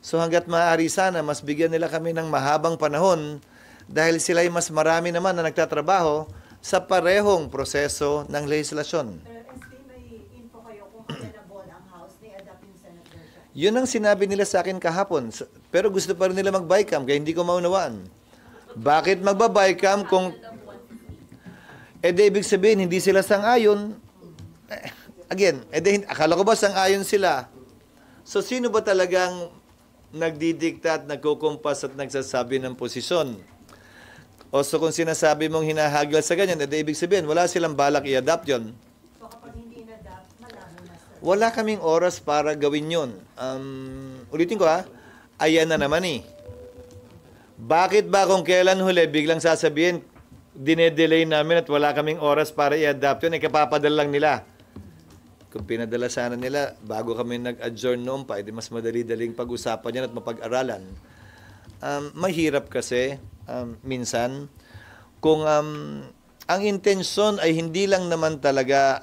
So hanggat maaari sana, mas bigyan nila kami ng mahabang panahon dahil sila ay mas marami naman na nagtatrabaho sa parehong proseso ng legislasyon. Yun ang sinabi nila sa akin kahapon. Pero gusto pa rin nila mag-BICAM kaya hindi ko maunawaan. Bakit magba-BICAM kung... ibig sabihin, hindi sila sang-ayon. Again, akala ko ba sang-ayon sila? So, sino ba talagang nagdidikta at nagkukumpas at nagsasabi ng posisyon? O so kung sinasabi mong hinahagil sa ganyan, ibig sabihin, wala silang balak i-adapt yun. Wala kaming oras para gawin yun. Ulitin ko ayan na naman eh. Bakit ba kung kailan huli, biglang sasabihin, dinedelay namin at wala kaming oras para i-adapt yun, kapapadala lang nila. Kung pinadala sana nila, bago kami nag-adjourn noon pa, mas madali-daling pag-usapan yan at mapag-aralan. Mahirap kasi, minsan, kung ang intensyon ay hindi lang naman talaga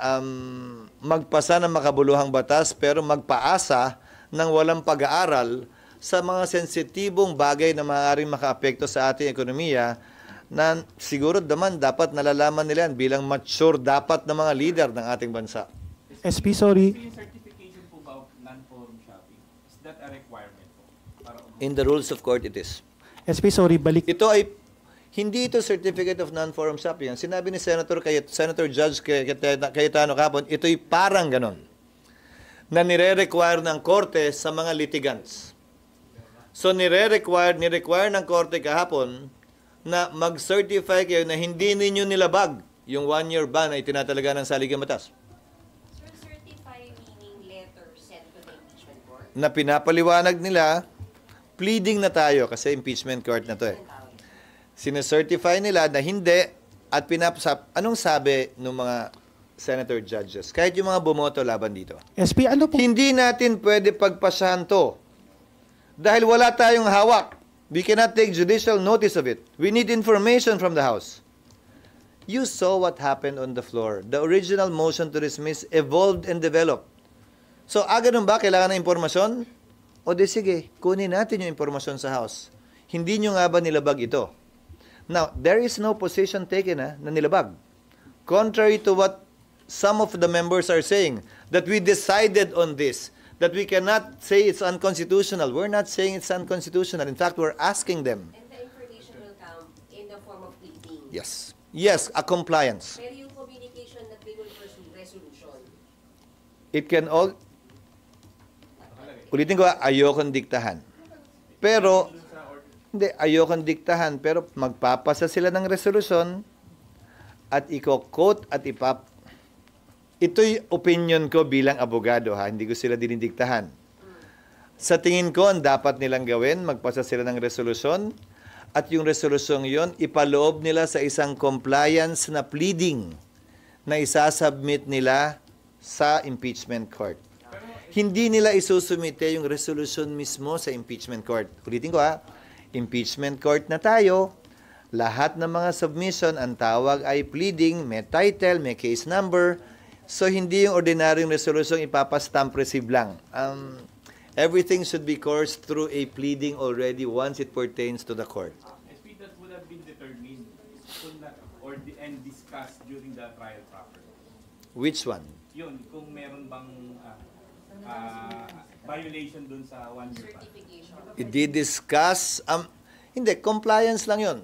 magpasa ng makabuluhang batas pero magpaasa ng walang pag-aaral sa mga sensitibong bagay na maaaring makaapekto sa ating ekonomiya na siguro naman dapat nalalaman nila yan bilang mature dapat na mga leader ng ating bansa. SP, sorry. Yung certification po ba of non-forum shopping, is that a requirement po? In the rules of court, it is. SP, sorry, balik. Ito ay hindi ito certificate of non-forum shopping. Sinabi ni Senator Judge Cayetano kahapon, ito'y parang ganon na nire-require ng korte sa mga litigants. So nire-require ng korte kahapon na mag-certify kayo na hindi ninyo nilabag yung 1-year ban na itinatalaga ng saligang batas. Sir, certify meaning letter sent to the impeachment court? Na pinapaliwanag nila, pleading na tayo kasi impeachment court na to eh. Sinecertify nila na hindi at anong sabi ng mga senator judges? Kahit yung mga bumoto laban dito. SP, ano po? Hindi natin pwede pagpasahan to. Dahil wala tayong hawak. We cannot take judicial notice of it. We need information from the House. You saw what happened on the floor. The original motion to dismiss evolved and developed. So, ganun ba? Kailangan ng impormasyon? O di sige, kunin natin yung impormasyon sa House. Hindi nyo nga ba nilabag ito? Now, there is no position taken na nilabag. Contrary to what some of the members are saying, that we decided on this, that we cannot say it's unconstitutional. We're not saying it's unconstitutional. In fact, we're asking them. And the information will come in the form of pleading. Yes. Yes, a compliance. Pero yung communication that they will pursue resolution. It can all... Ulitin ko, ayokong diktahan. Pero... Hindi, ayokong diktahan, pero magpapasa sila ng resolusyon at i-quote at ito'y opinion ko bilang abogado, hindi ko sila dinidiktahan. Sa tingin ko, ang dapat nilang gawin, magpasa sila ng resolusyon at yung resolusyon yon ipaloob nila sa isang compliance na pleading na isasubmit nila sa impeachment court. Hindi nila isusumite yung resolusyon mismo sa impeachment court. Ulitin ko impeachment court na tayo. Lahat ng mga submission, ang tawag ay pleading, may title, may case number. So, hindi yung ordinaryong resolusyon ipapastamp receive lang. Everything should be coursed through a pleading already once it pertains to the court. SP, that would have been determined and discussed during the trial proper. Which one? Yun, kung meron bang violation dun sa 1-year ban. I-discuss, hindi, compliance lang yun.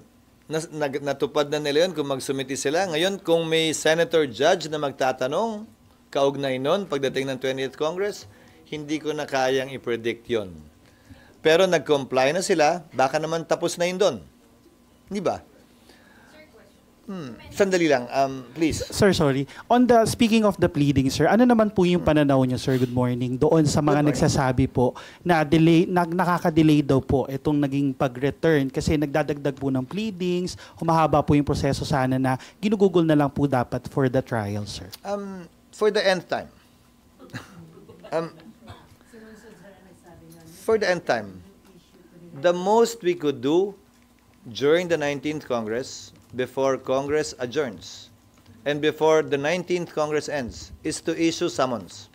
Natupad na nila yun kung magsumiti sila. Ngayon, kung may senator judge na magtatanong, kaugnay nun, pagdating ng 20th Congress, hindi ko na kayang i-predict yun. Pero nag-comply na sila, baka naman tapos na yun doon. Di ba? Sandali lang, please. Sir, sorry. Speaking of the pleading, sir, ano naman po yung pananaw niyo, sir, good morning, doon sa mga nagsasabi po na nakaka-delay daw po itong naging pag-return kasi nagdadagdag po ng pleadings, humahaba po yung proseso sana na ginugugol na lang po dapat for the trial, sir? For the nth time. For the nth time, the most we could do during the 19th Congress, before Congress adjourns, and before the 19th Congress ends, is to issue summons.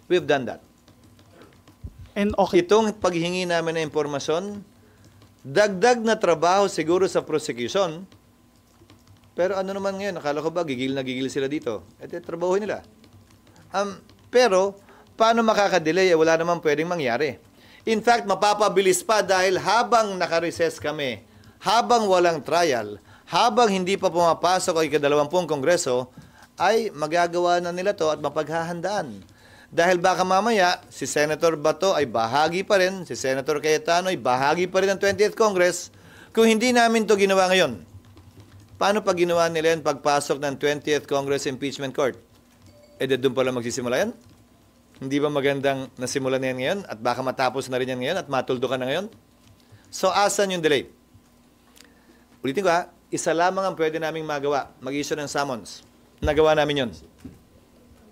We've done that. And okay. Itong paghingi namin ng impormasyon, dagdag na trabaho siguro sa prosecution, pero ano naman ngayon, akala ko ba gigil na gigil sila dito? Trabahoin nila. Pero, paano makakadelay? Wala naman pwedeng mangyari. In fact, mapapabilis pa dahil habang nakarecess kami, habang walang trial, habang hindi pa pumapasok ang ika-20 Kongreso, ay magagawa na nila to at mapaghahandaan. Dahil baka mamaya, si Senator Bato ay bahagi pa rin, si Senator Cayetano ay bahagi pa rin ng 20th Congress. Kung hindi namin to ginawa ngayon, paano pag ginawa nila yan pagpasok ng 20th Congress Impeachment Court? Doon pala magsisimula yan? Hindi ba magandang nasimulan na yan ngayon at baka matapos na rin yan ngayon at matuldo ka na ngayon? So, asan yung delay? Ulitin ko isa lamang ang pwede naming magawa, mag-issue ng summons. Nagawa namin yun.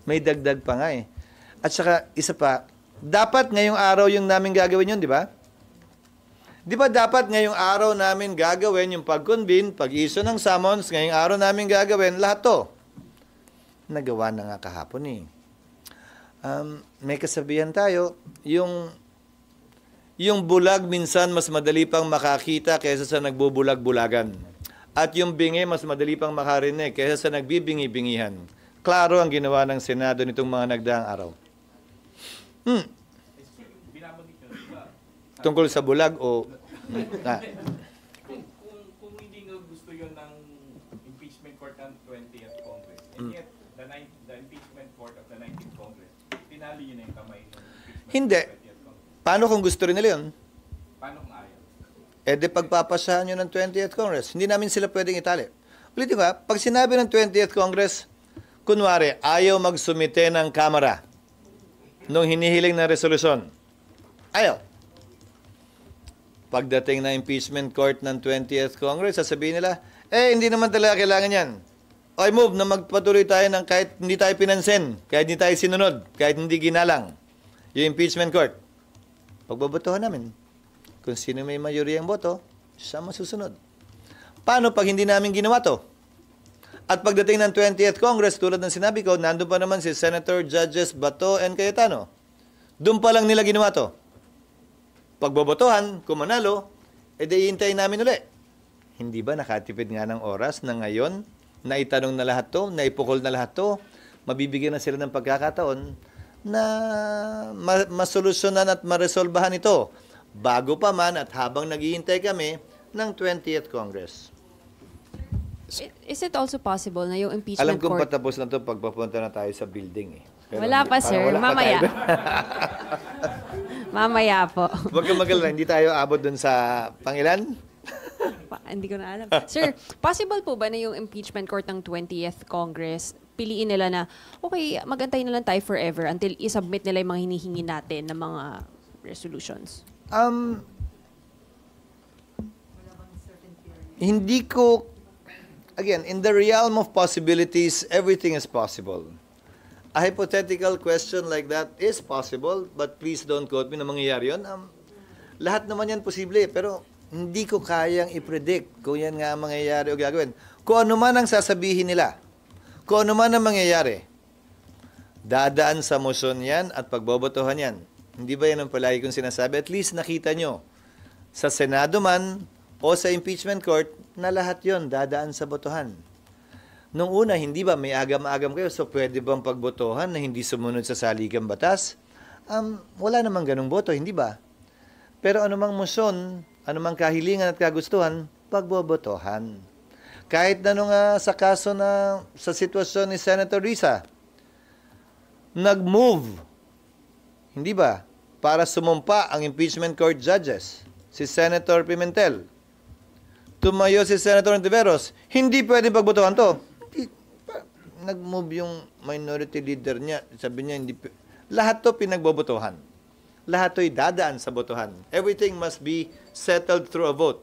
May dagdag pa nga At saka, isa pa, dapat ngayong araw yung namin gagawin yun, di ba? Di ba dapat ngayong araw namin gagawin yung pag-convene, pag-issue ng summons, ngayong araw namin gagawin, lahat to. Nagawa na nga kahapon may kasabihan tayo, yung bulag minsan mas madali pang makakita kaysa sa nagbubulag-bulagan. At yung bingi mas madali pang makarinig kaysa sa nagbibingi-bingihan. Klaro ang ginawa ng Senado nitong mga nagdaang araw. Tungkol sa bulag o... Kung hindi nga gusto yun ng impeachment court ng 20th Congress, and yet the impeachment court of the 19th Congress, tinali yun na yung kamay ng impeachment Hindi. Paano kung gusto rin nila yun? Paano kung ayaw? Pagpapasahan nyo ng 20th Congress, hindi namin sila pwedeng itali. Ulitin ko pag sinabi ng 20th Congress, kunwari, ayaw magsumite ng Kamara nung hinihiling na resolusyon. Ayaw. Pagdating na impeachment court ng 20th Congress, sasabihin nila, hindi naman talaga kailangan yan. I move na magpatuloy tayo ng kahit hindi tayo pinansin, kahit hindi tayo sinunod, kahit hindi ginalang. Yung impeachment court. Pagbabotohan namin. Kung sino may mayoryang boto, siya masusunod. Paano pag hindi namin ginawa to? At pagdating ng 20th Congress, tulad ng sinabi ko, nandun pa naman si Senator Judges Bato and Cayetano. Doon pa lang nila ginawa to. Pagbobotohan, kung manalo, iintayin namin ulit. Hindi ba nakatipid nga ng oras na ngayon, na itanong na lahat to, na ipukol na lahat to, mabibigyan na sila ng pagkakataon na masolusyonan at maresolbahan ito bago pa man at habang naghihintay kami ng 20th Congress. Is it also possible na yung impeachment Alam kong court... patapos na to pagpapunta na tayo sa building Pero wala pa, sir. wala pa Mamaya. tayo. Mamaya po. Huwag kang magalala, hindi tayo abot dun sa pangilan? Hindi ko na alam. Sir, possible po ba na yung impeachment court ng 20th Congress, piliin nila na, okay, magantay na lang tayo forever until isubmit nila yung mga hinihingi natin ng mga resolutions? Hindi ko, again, in the realm of possibilities, everything is possible. A hypothetical question like that is possible, but please don't quote me na mangyayari yun. Lahat naman yan posible, pero hindi ko kayang i-predict kung yan nga ang mangyayari o gagawin. Kung ano man ang sasabihin nila, kung ano man ang mangyayari, dadaan sa motion yan at pagbobotohan yan. Hindi ba yan ang palagi kong sinasabi? At least nakita nyo, sa Senado man o sa impeachment court, na lahat yon dadaan sa botohan. Nung una, hindi ba may agam-agam kayo, so pwede bang pagbotohan na hindi sumunod sa saligang batas? Wala namang ganung boto, hindi ba? Pero anumang motion, anumang kahilingan at kagustuhan, pagbobotohan. Kahit na nung sa kaso na sa sitwasyon ni Senator Risa, nag-move, hindi ba, para sumumpa ang impeachment court judges, si Senator Pimentel. Tumayo si Senator Ontiveros, hindi pwedeng pagbotohan to. Nag-move yung minority leader niya, sabi niya, hindi, lahat to pinagbobotohan. Lahat to'y dadaan sa botohan. Everything must be settled through a vote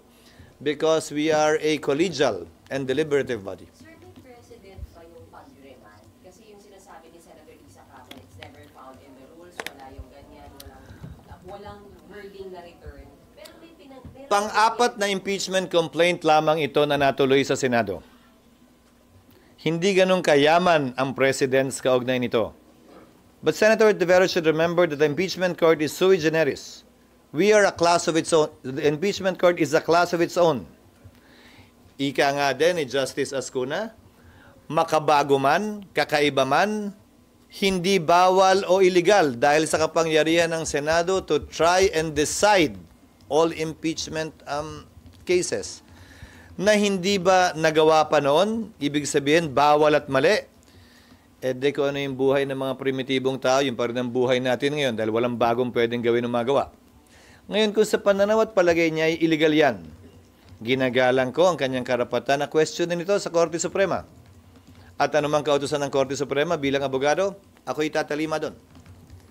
because we are a collegial and deliberative body. Sir, may precedent pa yung pag-remand? Kasi yung sinasabi ni Senator Lisa Capon, it's never found in the rules, wala yung ganyan, walang wording na return. Pero may Pang-apat na impeachment complaint lamang ito na natuloy sa Senado. Hindi ganun kayaman ang President's kaugnay nito. But Senator Ontiveros should remember that the impeachment court is sui generis. We are a class of its own. The impeachment court is a class of its own. Ika nga din ni Justice Ascuna, makabago man, kakaiba man, hindi bawal o illegal dahil sa kapangyarihan ng Senado to try and decide all impeachment cases. Na hindi ba nagawa pa noon, ibig sabihin bawal at mali. De kung ano yung buhay ng mga primitibong tao, yung parang buhay natin ngayon dahil walang bagong pwedeng gawin o magawa. Ngayon kung sa pananaw at palagay niya ay illegal yan, ginagalang ko ang kanyang karapatan na questionin ito sa Korte Suprema. At anumang kautusan ng Korte Suprema bilang abogado, ako'y tatalima doon.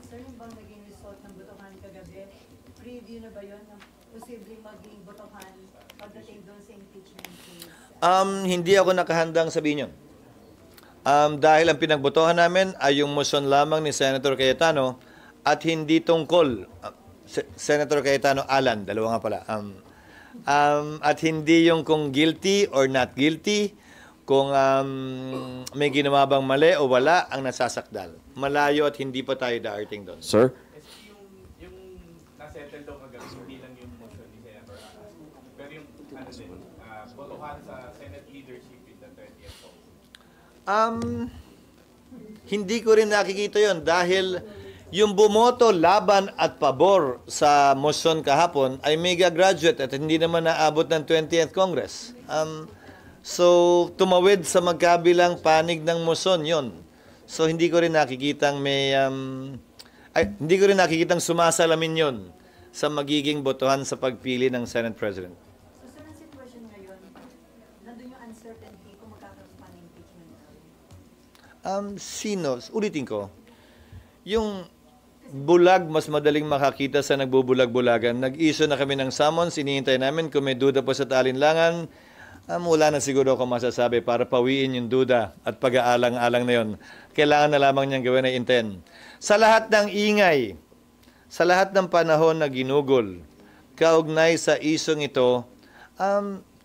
Sir, yung bang naging result ng botohan kagabi, preview na ba yun ng posibleng maging botohan pagdating doon sa impeachment case? Hindi ako nakahandang sabihin yun. Dahil ang pinagbotohan namin ay yung motion lamang ni Senator Cayetano at hindi tungkol, Senator Cayetano Alan, dalawa nga pala, at hindi yung kung guilty or not guilty, kung may ginawa bang mali o wala ang nasasakdal. Malayo at hindi pa tayo daarating doon. Sir? Yung nasettle daw kagabi, hindi lang yung motion ni Senator Alan. Pero yung botohan sa Senate leadership in the 20th Hindi ko rin nakikita yon dahil yung bumoto laban at pabor sa motion kahapon ay mega graduate at hindi naman naabot ng 20th Congress. So, tumawid sa magkabilang panig ng motion yon. So, hindi ko rin nakikitang hindi ko rin nakikitang sumasalamin yon sa magiging botohan sa pagpili ng Senate President. So, sir, ang sitwasyon ngayon, nandun yung uncertainty kung magkakaroon pa ng impeachment. Sino? Ulitin ko. Yung bulag, mas madaling makakita sa nagbubulag-bulagan. Nag-issue na kami ng summons, inihintay namin kung may duda po sa talinlangan. Wala na siguro ako masasabi para pawiin yung duda at pag-aalang-alang na yun. Kailangan na lamang niyang gawin na intent. Sa lahat ng ingay, sa lahat ng panahon na ginugol, kaugnay sa isyong ito,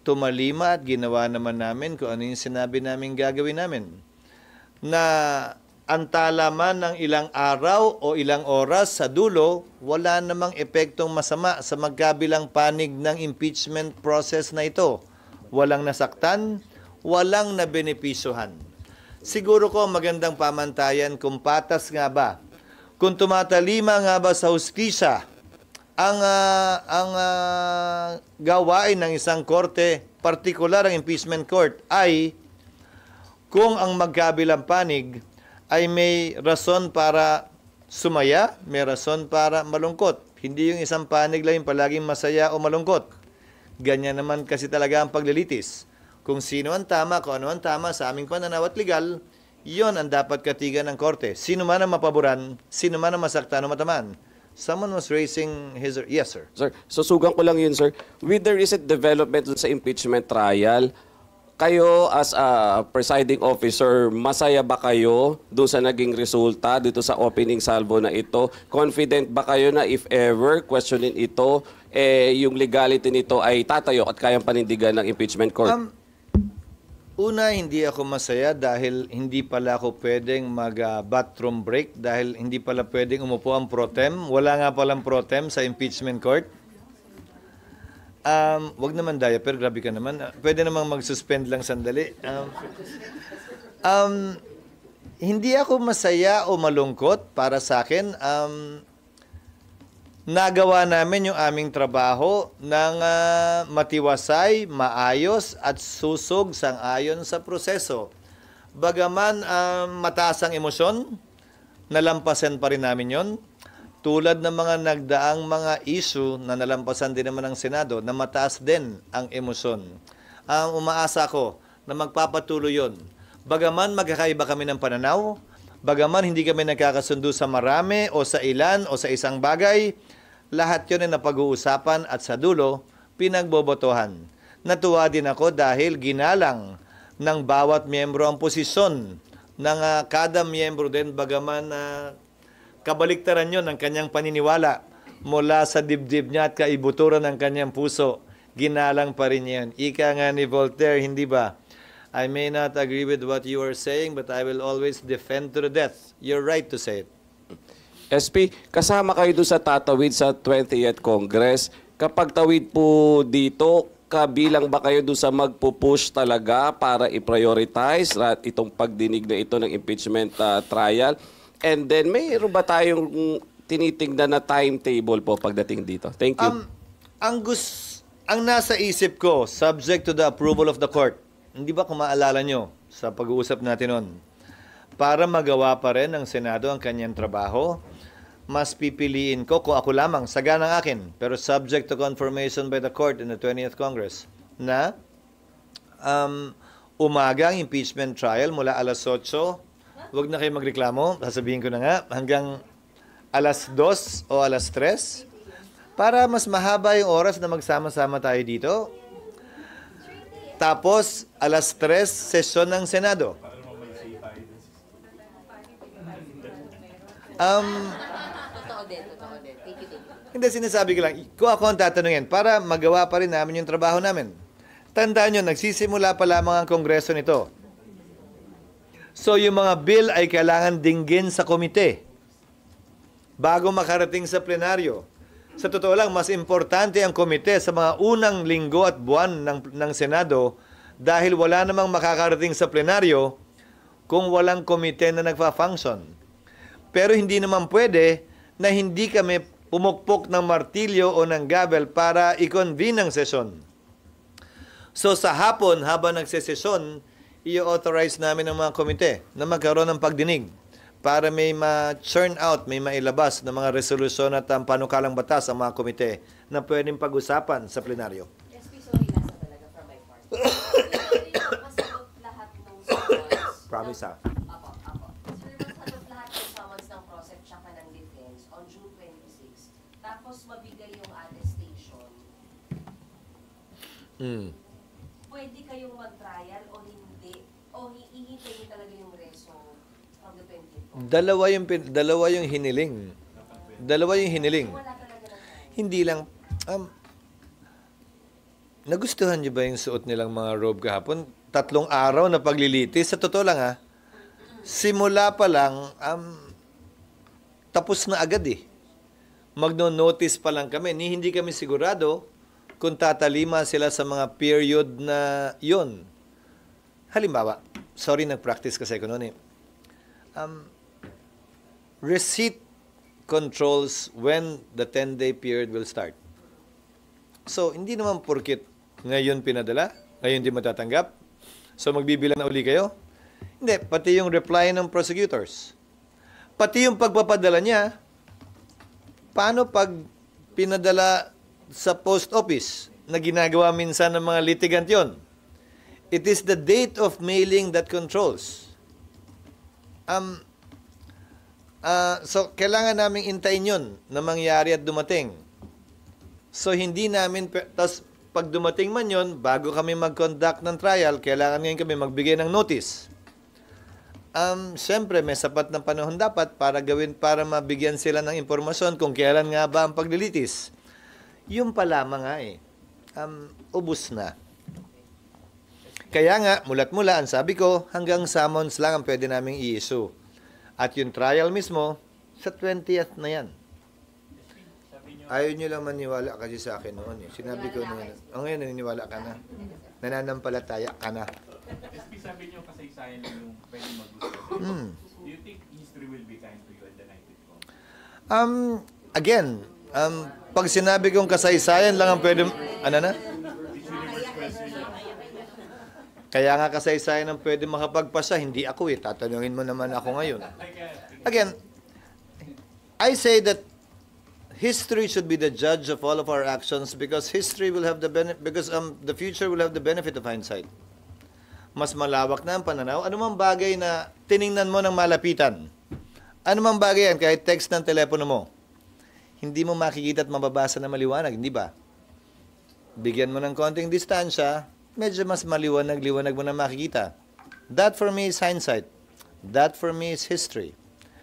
tumalima at ginawa naman namin kung ano yung sinabi namin gagawin namin. Na ang talaman ng ilang araw o ilang oras sa dulo, wala namang epektong masama sa magkabilang panig ng impeachment process na ito. Walang nasaktan, walang nabenepisyohan. Siguro ko magandang pamantayan kung patas nga ba, kung tumatalima nga ba sa hustisya ang gawain ng isang korte, partikular ang impeachment court, ay kung ang magkabilang panig ay may rason para sumaya, may rason para malungkot. Hindi yung isang panig lang yung palaging masaya o malungkot. Ganyan naman kasi talaga ang paglilitis. Kung sino ang tama, kung ano ang tama sa aming pananaw at legal, yon ang dapat katigan ng korte. Sino man ang mapaboran, sino man ang masaktan o matamaan. Someone was raising his... Yes, sir. Sir, susugan ko lang yun, sir. With the recent development dun sa impeachment trial, kayo as a presiding officer, masaya ba kayo doon sa naging resulta dito sa opening salvo na ito? Confident ba kayo na if ever questionin ito, yung legality nito ay tatayo at kayang panindigan ng impeachment court? Una, hindi ako masaya dahil hindi pala ako pwedeng mag-bathroom break dahil hindi pala pwedeng umupo ang pro tem. Wala nga palang pro tem sa impeachment court. Wag naman diaper, grabe ka naman. Pwede namang mag-suspend lang sandali. Hindi ako masaya o malungkot para sa akin. Nagawa namin yung aming trabaho ng matiwasay, maayos at susog sang-ayon sa proseso. Bagaman mataas ang emosyon, nalampasan pa rin namin yon. Tulad ng mga nagdaang mga issue na nalampasan din naman ng Senado na mataas din ang emosyon. Umaasa ko na magpapatuloy yon. Bagaman magkakaiba kami ng pananaw, bagaman hindi kami nagkakasundo sa marami o sa ilan o sa isang bagay, lahat yun ay napag-uusapan at sa dulo, pinagbobotohan. Natuwa din ako dahil ginalang ng bawat miyembro ang posisyon ng kada miyembro din bagaman kabaliktaran yun ng kanyang paniniwala mula sa dibdib niya at kaibuturan ng kanyang puso. Ginalang pa rin yan. Ika nga ni Voltaire, hindi ba? I may not agree with what you are saying, but I will always defend to the death. You're right to say it. SP, kasama kayo doon sa tatawid sa 20th Congress. Kapag tawid po dito, kabilang ba kayo doon sa magpupush talaga para i-prioritize itong pagdinig na ito ng impeachment trial? And then, mayroon ba tayong tinitingnan na timetable po pagdating dito? Thank you. Ang nasa isip ko, subject to the approval of the court, hindi ba kung maalala nyo sa pag-uusap natin nun, para magawa pa rin ng Senado ang kanyang trabaho, mas pipiliin ko kung ako lamang, saga ng akin, pero subject to confirmation by the court in the 20th Congress, na umaga ang impeachment trial mula alas 8, huwag na kayo magreklamo, sasabihin ko na nga, hanggang alas 2 o alas 3, para mas mahaba yung oras na magsama-sama tayo dito. Tapos, alas 3, sesyon ng Senado. Hindi, sinasabi ko lang, kung ako ang tatanungin, para magawa pa rin namin yung trabaho namin. Tandaan nyo, nagsisimula pa lamang ang kongreso nito. So, yung mga bill ay kailangan dinggin sa komite bago makarating sa plenaryo. Sa totoo lang, mas importante ang komite sa mga unang linggo at buwan ng Senado dahil wala namang makakarating sa plenaryo kung walang komite na nagpa-function. Pero hindi naman pwede na hindi kami pumukpok ng martilyo o ng gavel para i-convene ang sesyon. So sa hapon, habang nagsesesyon, i-authorize namin ang mga komite na magkaroon ng pagdinig para may ma-churn out, may mailabas ng mga resolusyon at panukalang batas ang mga komite na pwedeng pag-usapan sa plenaryo. Promise ha. Tapos mabigay yung attestation, pwede kayong mag-trial o hindi? O hihintay nyo talaga yung reso from the 20th? Dalawa yung hiniling. Hindi lang, nagustuhan niyo ba yung suot nilang mga robe kahapon? 3 araw na paglilitis. Sa totoo lang simula pa lang, tapos na agad eh. Magno-notice pa lang kami. Hindi kami sigurado kung tatalima sila sa mga period na yon. Halimbawa, sorry, nag-practice kasi ko noon eh. Receipt controls when the 10-day period will start. So, hindi naman porkit ngayon pinadala, ngayon di matatanggap. So, magbibilang na uli kayo? Hindi, pati yung reply ng prosecutors. Pati yung pagpapadala niya, paano pag pinadala sa post office na ginagawa minsan ng mga litigant yon? It is the date of mailing that controls. So, kailangan namin intayin yun na mangyari at dumating. So, hindi namin, tapos pag dumating man yun, bago kami mag-conduct ng trial, kailangan ngayon kami magbigay ng notice. Siyempre, may sapat na panahon dapat para mabigyan sila ng impormasyon kung kailan nga ba ang paglilitis. Yung pa lamang nga ubus na. Kaya nga, mulat-mula, ang sabi ko, hanggang summons lang ang pwede naming i-issue. At yung trial mismo, sa 20th na yan. Ayaw nyo lang maniwala kasi sa akin noon. Sinabi ko noon, ngayon naniniwala ka na. Nananampalataya ka na. SP, sabi nyo kasaysayan lang yung pwede mag-gusto. Do you think history will be kind to you at the night it comes? Again, pag sinabi kong kasaysayan lang ang pwede, ano na? Kaya nga kasaysayan ang pwede makapagpasa, hindi ako tatanungin mo naman ako ngayon. Again, I say that history should be the judge of all of our actions because history will have the the future will have the benefit of hindsight. Mas malawak na ang pananaw. Ano mang bagay na tiningnan mo ng malapitan, ano mang bagay yan, kahit text ng telepono mo, hindi mo makikita at mababasa na maliwanag, hindi ba? Bigyan mo ng konting distansya, medyo mas maliwanag-liwanag mo na makikita. That for me is hindsight. That for me is history.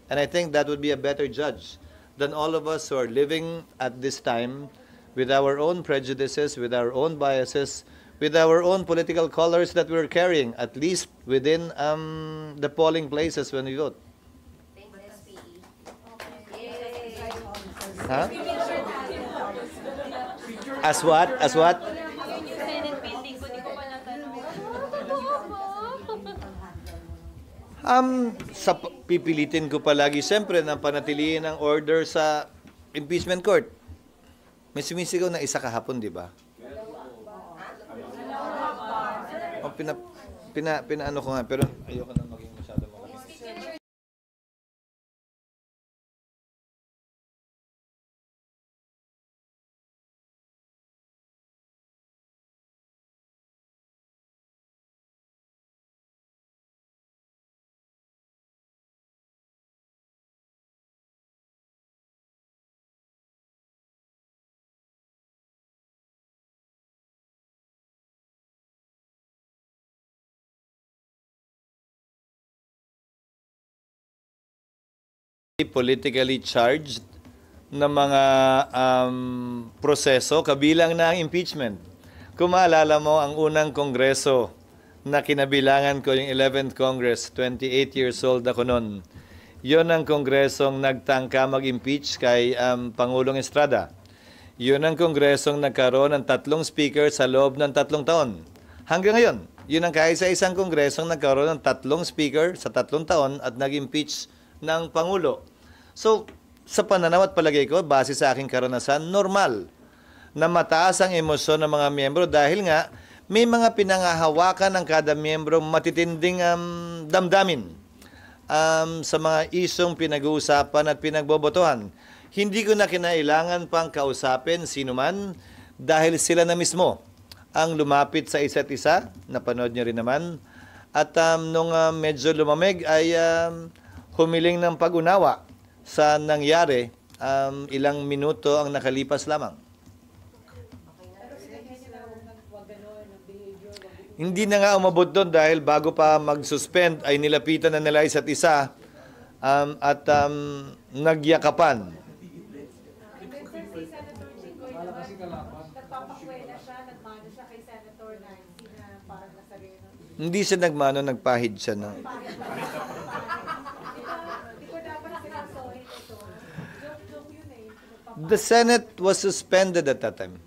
And I think that would be a better judge than all of us who are living at this time with our own prejudices, with our own biases, with our own political colors that we're carrying, at least within the polling places when we vote. Huh? As what? As what? Pipilitin ko palagi siyempre na panatilihin ang order sa impeachment court. May sumisigaw na isa kahapon, di ba? Pinaano ko nga, pero ayoko na maging masyado malaki. Politically charged na mga proseso, kabilang na ang impeachment. Kung maalala mo, ang unang kongreso na kinabilangan ko, yung 11th Congress, 28 years old ako noon, yun ang kongresong nagtangka mag-impeach kay Pangulong Estrada. Yun ang kongresong nagkaroon ng 3 speaker sa loob ng 3 taon. Hanggang ngayon, yun ang kaisa-isang kongresong nagkaroon ng 3 speaker sa 3 taon at nag-impeach ng Pangulo. So, sa pananaw at palagay ko, base sa aking karanasan, normal na mataas ang emosyon ng mga miyembro dahil nga may mga pinangahawakan ng kada miyembro matitinding damdamin sa mga isyong pinag-uusapan at pinagbobotohan. Hindi ko na kinailangan pang kausapin sino man dahil sila na mismo ang lumapit sa isa't isa, napanood nyo rin naman, at nung medyo lumamig ay humiling ng pag-unawa sa nangyari, ilang minuto ang nakalipas lamang. Hindi na nga umabot doon dahil bago pa mag-suspend ay nilapitan na nila isa't isa at nagyakapan. Hindi siya nagmano, nagpahid siya. No? The Senate was suspended at that time.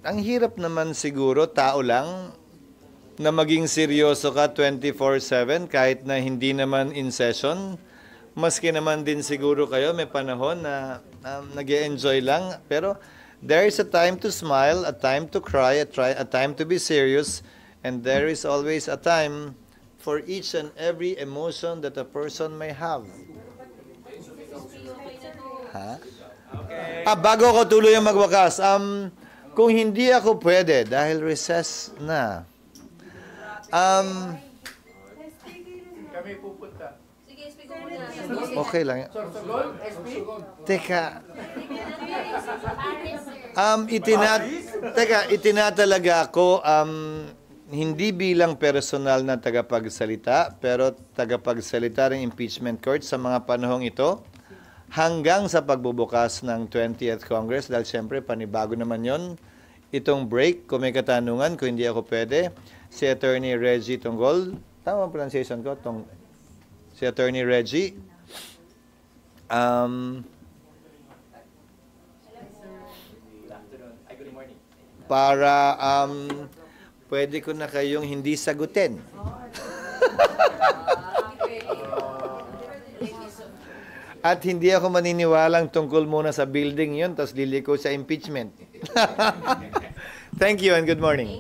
Ang hirap naman siguro, tao lang, na maging seryoso ka 24/7 kahit na hindi naman in session. Maski naman din siguro kayo, may panahon na nag-e-enjoy lang. Pero there is a time to smile, a time to cry, a time to be serious, and there is always a time for each and every emotion that a person may have. Ha? Okay. Bago ako tuloy ang magwakas, kung hindi ako pwede, dahil recess na, kami pupunta. Sige, speak mo muna. Okay lang. Sorsogon, SP? Teka, Paris, sir. itinatalaga ako hindi bilang personal na tagapagsalita, pero tagapagsalita ng impeachment court sa mga panahong ito hanggang sa pagbubukas ng 20th Congress dahil siyempre panibago naman yon. Itong break, kung may katanungan, kung hindi ako pwede, si Attorney Reggie Tunggol, tama ang pronunciation ko? Si Attorney Reggie, para pwede ko na kayong hindi sagutin. At hindi ako maniniwalang tungkol muna sa building yun, tapos liliko sa impeachment. Thank you and good morning.